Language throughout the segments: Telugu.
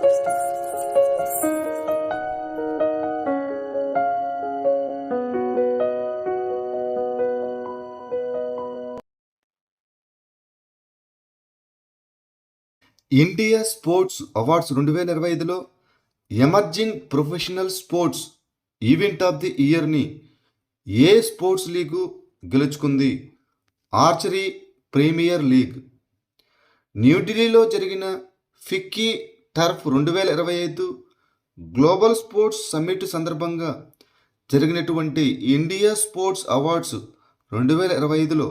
ఇండియా స్పోర్ట్స్ అవార్డ్స్ 2025లో emerging professional sports event of the ఇయర్ని ఏ స్పోర్ట్స్ లీగు గెలుచుకుంది? Archery premier league. న్యూఢిల్లీలో జరిగిన FICCI turf 2025 global sports summit సందర్భంగా జరిగినటువంటి ఇండియా స్పోర్ట్స్ అవార్డ్స్ 2025లో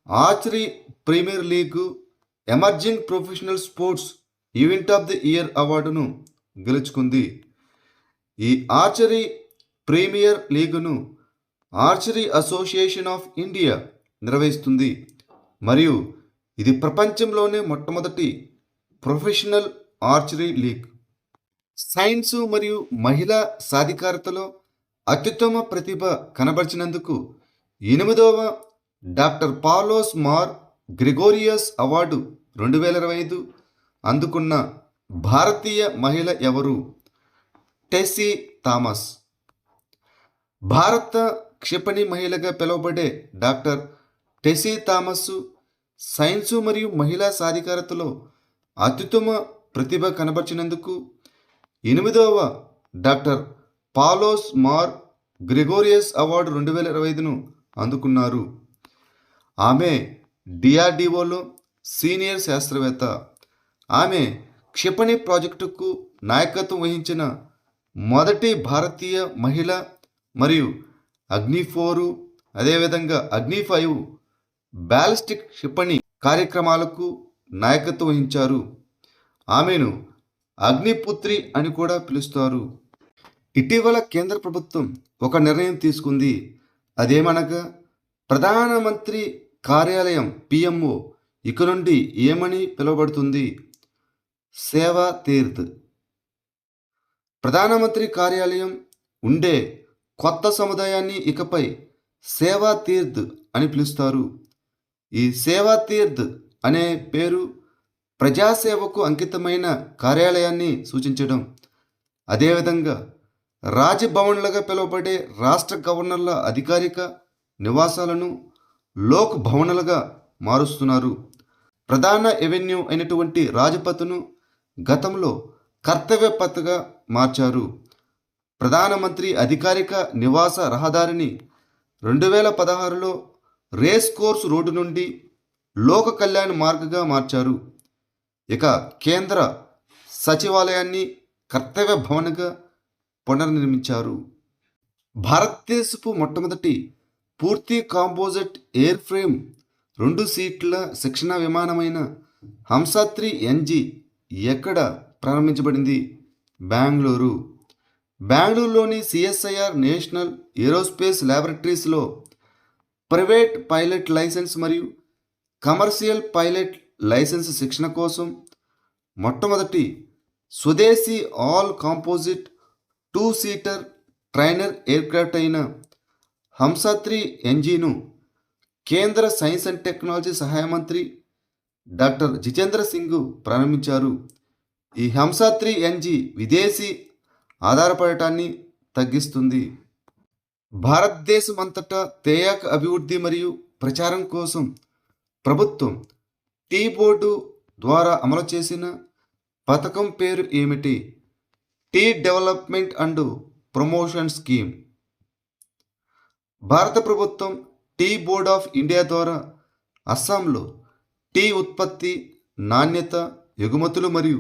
archery premier league emerging professional sports event of the year అవార్డును గెలుచుకుంది. ఈ ఆర్చరీ ప్రీమియర్ లీగును ఆర్చరీ అసోసియేషన్ ఆఫ్ ఇండియా నిర్వహిస్తుంది మరియు ఇది ప్రపంచంలోనే మొట్టమొదటి ప్రొఫెషనల్ ఆర్చరీ లీగ్. సైన్స్ మరియు మహిళా సాధికారతలో అత్యుత్తమ ప్రతిభ కనబరిచినందుకు 8వ డాక్టర్ పాలోస్ మార్ గ్రిగోరియస్ అవార్డు 2025 అందుకున్న భారతీయ మహిళ ఎవరు? టెస్సీ థామస్. భారత క్షిపణి మహిళగా పిలువబడే డాక్టర్ టెస్సీ థామస్ సైన్సు మరియు మహిళా సాధికారతలో అత్యుత్తమ ప్రతిభ కనబరిచినందుకు 8వ డాక్టర్ పాలోస్ మార్ గ్రిగోరియస్ అవార్డు 2025ను అందుకున్నారు. ఆమె డిఆర్డిఓలో సీనియర్ శాస్త్రవేత్త. ఆమె క్షిపణి ప్రాజెక్టుకు నాయకత్వం వహించిన మొదటి భారతీయ మహిళ మరియు అగ్ని-4 అదేవిధంగా అగ్ని-5 బ్యాలిస్టిక్ క్షిపణి కార్యక్రమాలకు నాయకత్వం వహించారు. ఆమెను అగ్నిపుత్రి అని కూడా పిలుస్తారు. ఇటీవల కేంద్ర ప్రభుత్వం ఒక నిర్ణయం తీసుకుంది. అదేమనగా ప్రధానమంత్రి కార్యాలయం పిఎంఓ ఇక నుండి ఏమని పిలువబడుతుంది? సేవా తీర్థ్. ప్రధానమంత్రి కార్యాలయం ఉండే కొత్త సముదాయాన్ని ఇకపై సేవా తీర్థ్ అని పిలుస్తారు. ఈ సేవా తీర్థ్ అనే పేరు ప్రజాసేవకు అంకితమైన కార్యాలయాన్ని సూచించడం. అదేవిధంగా రాజ్భవన్లుగా పిలువబడే రాష్ట్ర గవర్నర్ల అధికారిక నివాసాలను లోక్ భవన్లుగా మారుస్తున్నారు. ప్రధాన ఎవెన్యూ అయినటువంటి రాజ్పథ్ను గతంలో కర్తవ్య పథ్గా మార్చారు. ప్రధానమంత్రి అధికారిక నివాస రహదారిని 2016లో రేస్ కోర్స్ రోడ్డు నుండి లోక కళ్యాణ్ మార్గ్గా మార్చారు. ఇక కేంద్ర సచివాలయాన్ని కర్తవ్య భవన్గా పునర్నిర్మించారు. భారతదేశపు మొట్టమొదటి పూర్తి కాంపోజిట్ ఎయిర్ ఫ్రేమ్ 2 సీట్ల శిక్షణ విమానమైన హంస-3 NG ఎక్కడ ప్రారంభించబడింది? బెంగళూరు. బెంగళూరులోని సిఎస్ఐఆర్ నేషనల్ ఏరోస్పేస్ ల్యాబొరేటరీస్లో ప్రైవేట్ పైలట్ లైసెన్స్ మరియు కమర్షియల్ పైలట్ లైసెన్స్ శిక్షణ కోసం మొట్టమొదటి స్వదేశీ all composite 2 seater trainer aircraft అయిన హంస-3 NGను కేంద్ర సైన్స్ అండ్ టెక్నాలజీ సహాయ మంత్రి డాక్టర్ జితేంద్ర సింగ్ ప్రారంభించారు. ఈ హంస-3 NG విదేశీ ఆధారపడటాన్ని తగ్గిస్తుంది. భారతదేశం అంతటా తేయాక్ అభివృద్ధి మరియు ప్రచారం కోసం ప్రభుత్వం టీ బోర్డు ద్వారా అమలు చేసిన పథకం పేరు ఏమిటి? Tea development and promotion scheme. భారత ప్రభుత్వం టీ బోర్డ్ ఆఫ్ ఇండియా ద్వారా అస్సాంలో టీ ఉత్పత్తి, నాణ్యత, ఎగుమతులు మరియు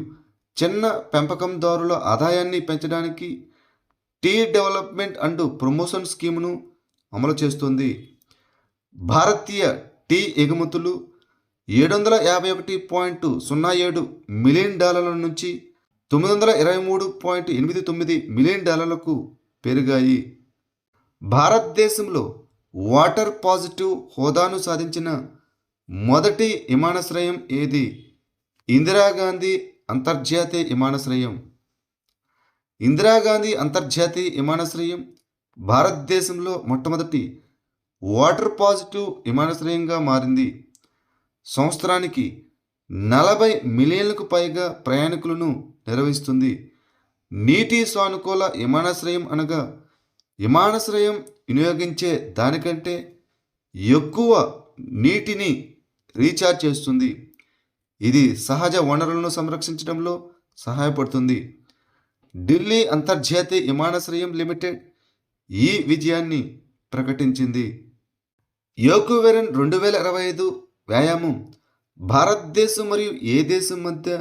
చిన్న పెంపకందారుల ఆదాయాన్ని పెంచడానికి టీ డెవలప్మెంట్ అండ్ ప్రమోషన్ స్కీమ్ను అమలు చేస్తుంది. భారతీయ టీ ఎగుమతులు $751.07 మిలియన్ నుంచి $923.89 మిలియన్ పెరిగాయి. భారతదేశంలో వాటర్ పాజిటివ్ హోదాను సాధించిన మొదటి విమానాశ్రయం ఏది? ఇందిరాగాంధీ అంతర్జాతీయ విమానాశ్రయం. ఇందిరాగాంధీ అంతర్జాతీయ విమానాశ్రయం భారతదేశంలో మొట్టమొదటి వాటర్ పాజిటివ్ విమానాశ్రయంగా మారింది. సంవత్సరానికి 40 మిలియన్లకు పైగా ప్రయాణికులను నిర్వహిస్తుంది. నీటి సానుకూల విమానాశ్రయం అనగా విమానాశ్రయం వినియోగించే దానికంటే ఎక్కువ నీటిని రీఛార్జ్ చేస్తుంది. ఇది సహజ వనరులను సంరక్షించడంలో సహాయపడుతుంది. ఢిల్లీ అంతర్జాతీయ విమానాశ్రయం లిమిటెడ్ ఈ విజయాన్ని ప్రకటించింది. యోకువెరన్ 2025 వ్యాయామం భారతదేశం మరియు ఏ దేశం మధ్య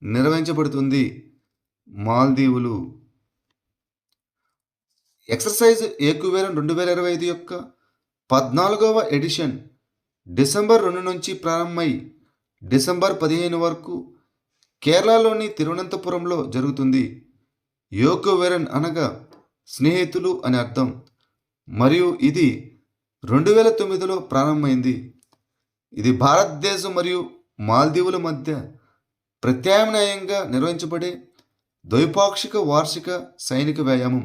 నిర్వహించబడుతుంది? మాల్దీవులు. ఎక్సర్సైజ్ ఏకువెరన్ 2025 యొక్క 14వ ఎడిషన్ డిసెంబర్ 2 నుంచి ప్రారంభమై డిసెంబర్ 15 వరకు కేరళలోని తిరువనంతపురంలో జరుగుతుంది. యోకువెరన్ అనగా స్నేహితులు అని అర్థం మరియు ఇది 2009లో ప్రారంభమైంది. ఇది భారతదేశం మరియు మాల్దీవుల మధ్య ప్రత్యామ్నాయంగా నిర్వహించబడే ద్వైపాక్షిక వార్షిక సైనిక వ్యాయామం.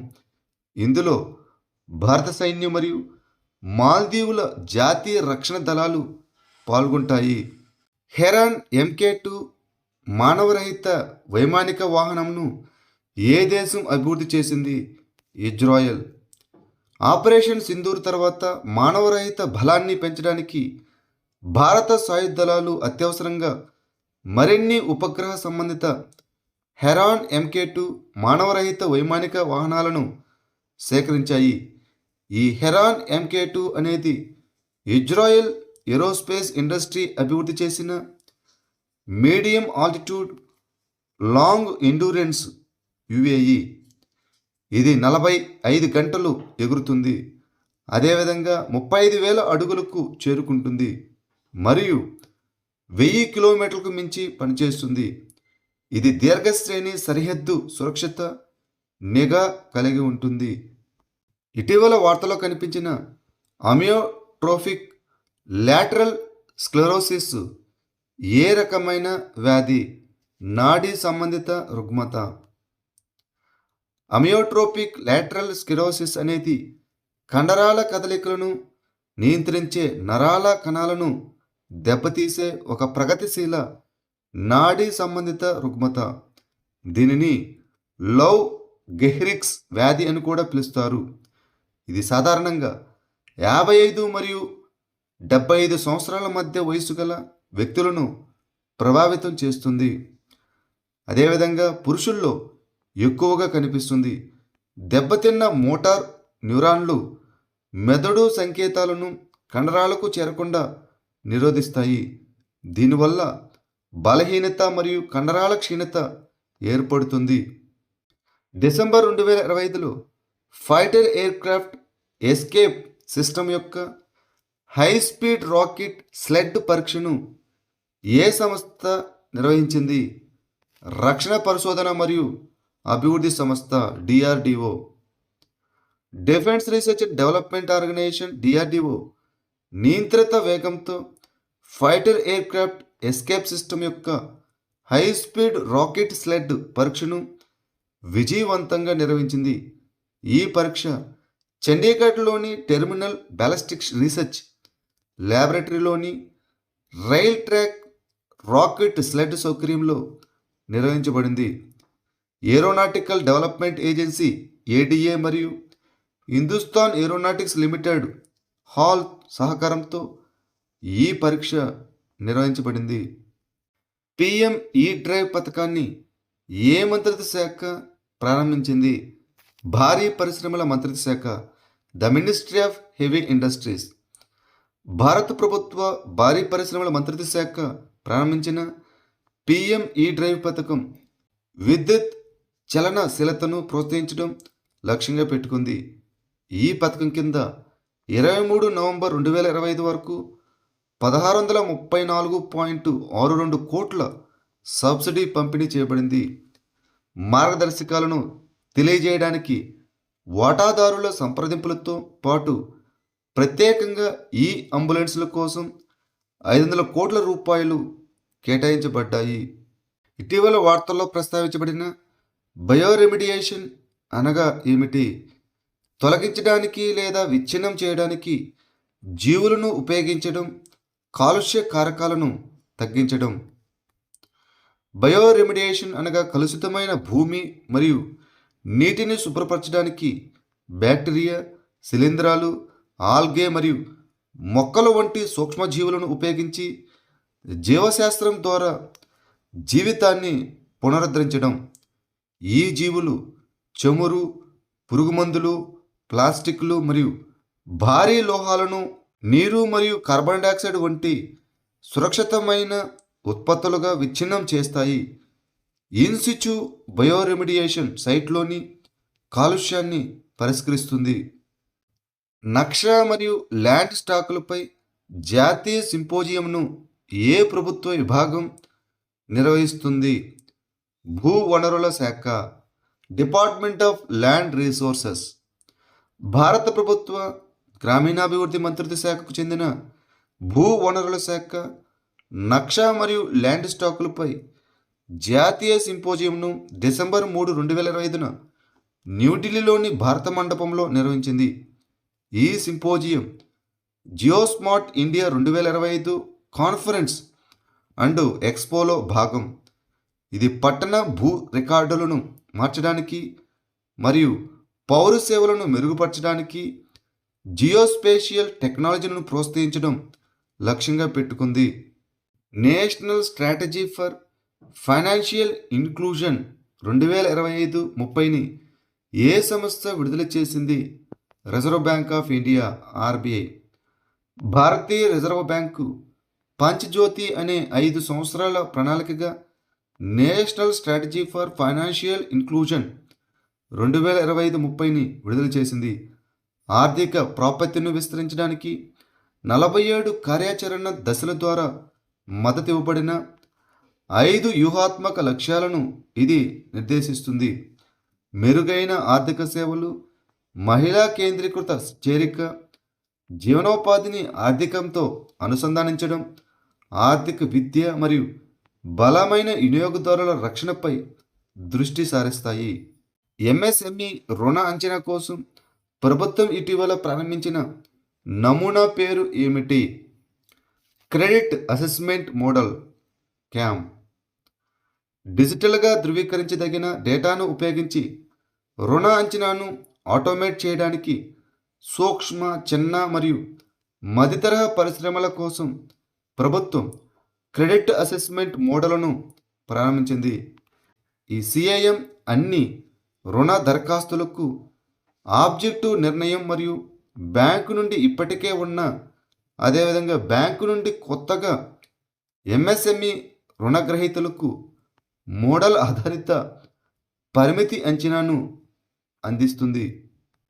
ఇందులో భారత సైన్యం మరియు మాల్దీవుల జాతీయ రక్షణ దళాలు పాల్గొంటాయి. హెరాన్ MK2 మానవరహిత వైమానిక వాహనంను ఏ దేశం అభివృద్ధి చేసింది? ఇజ్రాయెల్. ఆపరేషన్ సింధూర్ తర్వాత మానవరహిత బలాన్ని పెంచడానికి భారత సాయుధ దళాలు అత్యవసరంగా మరిన్ని ఉపగ్రహ సంబంధిత హెరాన్ MK2 మానవరహిత వైమానిక వాహనాలను సేకరించాయి. ఈ హెరాన్ MK2 అనేది ఇజ్రాయెల్ ఏరోస్పేస్ ఇండస్ట్రీ అభివృద్ధి చేసిన medium altitude long endurance UAE. ఇది 45 గంటలు ఎగురుతుంది. అదేవిధంగా 35,000 అడుగులకు చేరుకుంటుంది మరియు 1000 కిలోమీటర్లకు మించి పనిచేస్తుంది. ఇది దీర్ఘశ్రేణి సరిహద్దు సురక్షిత నిఘా కలిగి ఉంటుంది. ఇటీవల వార్తలో కనిపించిన అమియోట్రోఫిక్ లాటరల్ స్క్లెరోసిస్ ఏ రకమైన వ్యాధి? నాడీ సంబంధిత రుగ్మత. అమియోట్రోపిక్ లాటరల్ స్క్లెరోసిస్ అనేది కండరాల కదలికలను నియంత్రించే నరాల కణాలను దెబ్బతీసే ఒక ప్రగతిశీల నాడీ సంబంధిత రుగ్మత. దీనిని లవ్ గెహ్రిక్స్ వ్యాధి అని కూడా పిలుస్తారు. ఇది సాధారణంగా 55 మరియు 75 సంవత్సరాల మధ్య వయసు గల వ్యక్తులను ప్రభావితం చేస్తుంది. అదేవిధంగా పురుషుల్లో ఎక్కువగా కనిపిస్తుంది. దెబ్బతిన్న మోటార్ న్యూరాన్లు మెదడు సంకేతాలను కండరాలకు చేరకుండా నిరోధిస్తాయి. దీనివల్ల బలహీనత మరియు కండరాల క్షీణత ఏర్పడుతుంది. డిసెంబర్ 2025లో ఫైటర్ ఎయిర్క్రాఫ్ట్ ఎస్కేప్ సిస్టమ్ యొక్క హై స్పీడ్ రాకెట్ స్లెడ్ పరీక్షను ఏ సంస్థ నిర్వహించింది? రక్షణ పరిశోధన మరియు అభివృద్ధి సంస్థ DRDO. Defence research and development organisation DRDO నియంత్రిత వేగంతో ఫైటర్ ఎయిర్క్రాఫ్ట్ ఎస్కేప్ సిస్టమ్ యొక్క హై స్పీడ్ రాకెట్ స్లెడ్ పరీక్షను విజయవంతంగా నిర్వహించింది. ఈ పరీక్ష చండీగఢ్లోని టెర్మినల్ బ్యాలిస్టిక్స్ రీసెర్చ్ ల్యాబొరేటరీలోని రైల్ ట్రాక్ రాకెట్ స్లెడ్ సౌకర్యంలో నిర్వహించబడింది. ఏరోనాటికల్ డెవలప్మెంట్ ఏజెన్సీ ADA మరియు హిందుస్థాన్ ఏరోనాటిక్స్ లిమిటెడ్ హాల్ సహకారంతో ఈ పరీక్ష నిర్వహించబడింది. PM E-డ్రైవ్ పథకాన్ని ఏ మంత్రిత్వ శాఖ ప్రారంభించింది? భారీ పరిశ్రమల మంత్రిత్వ శాఖ, the ministry of heavy industries. భారత ప్రభుత్వ భారీ పరిశ్రమల మంత్రిత్వ శాఖ ప్రారంభించిన PM E-డ్రైవ్ పథకం విద్యుత్ చలనశీలతను ప్రోత్సహించడం లక్ష్యంగా పెట్టుకుంది. ఈ పథకం కింద 23 నవంబర్ 2025 వరకు 1634.62 కోట్ల సబ్సిడీ పంపిణీ చేయబడింది. మార్గదర్శకాలను తెలియజేయడానికి వాటాదారుల సంప్రదింపులతో పాటు ప్రత్యేకంగా ఈ అంబులెన్స్ల కోసం 500 కోట్ల రూపాయలు కేటాయించబడ్డాయి. ఇటీవల వార్తల్లో ప్రస్తావించబడిన బయోరెమిడియేషన్ అనగా ఏమిటి? తొలగించడానికి లేదా విచ్ఛిన్నం చేయడానికి జీవులను ఉపయోగించడం, కాలుష్య కారకాలను తగ్గించడం. బయోరెమిడియేషన్ అనగా కలుషితమైన భూమి మరియు నీటిని శుభ్రపరచడానికి బ్యాక్టీరియా, శిలీంధ్రాలు, ఆల్గే మరియు మొక్కలు వంటి సూక్ష్మజీవులను ఉపయోగించి జీవశాస్త్రం ద్వారా జీవితాన్ని పునరుద్ధరించడం. ఈ జీవులు చమురు, పురుగుమందులు, ప్లాస్టిక్లు మరియు భారీ లోహాలను నీరు మరియు కార్బన్ డయాక్సైడ్ వంటి సురక్షితమైన ఉత్పత్తులుగా విచ్ఛిన్నం చేస్తాయి. ఇన్సిచు బయోరెమిడియేషన్ సైట్లోని కాలుష్యాన్ని పరిష్కరిస్తుంది. నక్ష మరియు ల్యాండ్ స్టాకులపై జాతీయ సింపోజియంను ఏ ప్రభుత్వ విభాగం నిర్వహిస్తుంది? భూ వనరుల శాఖ, డిపార్ట్మెంట్ ఆఫ్ ల్యాండ్ రిసోర్సెస్. భారత ప్రభుత్వ గ్రామీణాభివృద్ధి మంత్రిత్వ శాఖకు చెందిన భూ వనరుల శాఖ నక్ష మరియు ల్యాండ్ స్టాకులపై జాతీయ సింపోజియంను డిసెంబర్ 3, 2025న న్యూఢిల్లీలోని భారత మండపంలో నిర్వహించింది. ఈ సింపోజియం జియోస్మార్ట్ ఇండియా 2025 కాన్ఫరెన్స్ అండ్ ఎక్స్పోలో భాగం. ఇది పట్టణ భూ రికార్డులను మార్చడానికి మరియు పౌర సేవలను మెరుగుపరచడానికి జియోస్పేషియల్ టెక్నాలజీలను ప్రోత్సహించడం లక్ష్యంగా పెట్టుకుంది. National strategy for financial inclusion 2025-30ని ఏ సంస్థ విడుదల చేసింది? Reserve bank of India RBI. భారతీయ రిజర్వ్ బ్యాంకు పంచ్జ్యోతి అనే 5 సంవత్సరాల ప్రణాళికగా national strategy for financial inclusion 2025-30ని విడుదల చేసింది. ఆర్థిక ప్రాప్యతను విస్తరించడానికి 47 కార్యాచరణ దశల ద్వారా మద్దతు ఇవ్వబడిన 5 వ్యూహాత్మక లక్ష్యాలను ఇది నిర్దేశిస్తుంది. మెరుగైన ఆర్థిక సేవలు, మహిళా కేంద్రీకృత చేరిక, జీవనోపాధిని ఆర్థికంతో అనుసంధానించడం, ఆర్థిక విద్య మరియు బలమైన వినియోగదారుల రక్షణపై దృష్టి సారిస్తాయి. ఎంఎస్ఎంఈ రుణ అంచనా కోసం ప్రభుత్వం ఇటీవల ప్రారంభించిన నమూనా పేరు ఏమిటి? Credit assessment model cam. డిజిటల్గా ధృవీకరించదగిన డేటాను ఉపయోగించి రుణ అంచనాను ఆటోమేట్ చేయడానికి సూక్ష్మ, చిన్న మరియు మధ్యతరహా పరిశ్రమల కోసం ప్రభుత్వం క్రెడిట్ అసెస్మెంట్ మోడల్ను ప్రారంభించింది. ఈ సిఐఎం అన్ని రుణ దరఖాస్తులకు ఆబ్జెక్టివ్ నిర్ణయం మరియు బ్యాంకు నుండి ఇప్పటికే ఉన్న, అదేవిధంగా బ్యాంకు నుండి కొత్తగా ఎంఎస్ఎంఈ రుణగ్రహీతలకు మోడల్ ఆధారిత పరిమితి అంచనాను అందిస్తుంది.